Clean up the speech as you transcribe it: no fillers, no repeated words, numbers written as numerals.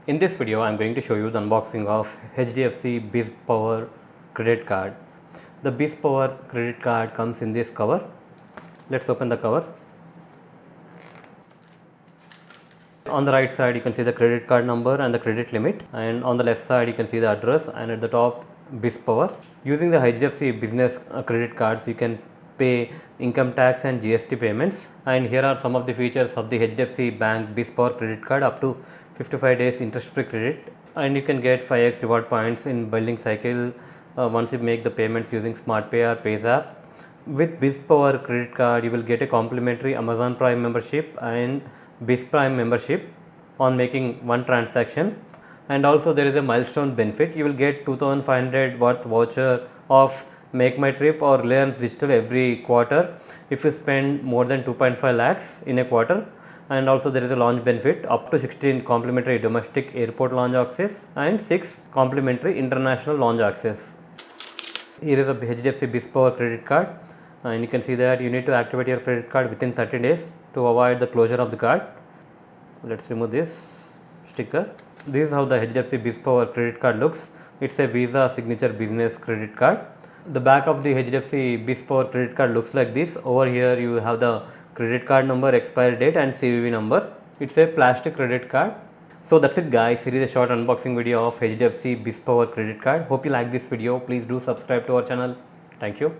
In this video, I am going to show you the unboxing of HDFC BizPower credit card. The BizPower credit card comes in this cover. Let's open the cover. On the right side, you can see the credit card number and the credit limit, and on the left side, you can see the address, and at the top, BizPower. Using the HDFC business credit cards, you can pay income tax and GST payments, and here are some of the features of the HDFC Bank BizPower credit card. Up to 55 days interest free credit, and you can get 5x reward points in billing cycle once you make the payments using SmartPay or PayZapp. With BizPower credit card, you will get a complimentary Amazon Prime membership and BizPrime membership on making one transaction, and also there is a milestone benefit. You will get 2500 worth voucher of Make My Trip or Reliance Digital every quarter if you spend more than 2.5 lakhs in a quarter. And also there is a launch benefit up to 16 complimentary domestic airport launch access and 6 complimentary international launch access. Here is a HDFC BizPower credit card, and you can see that you need to activate your credit card within 30 days to avoid the closure of the card. Let's remove this sticker. This is how the HDFC BizPower credit card looks. It's a Visa signature business credit card. The back of the HDFC BizPower credit card looks like this. Over here you have the credit card number, expiry date and CVV number. It's a plastic credit card. So that's it guys, here is a short unboxing video of HDFC BizPower credit card. Hope you like this video. Please do subscribe to our channel. Thank you.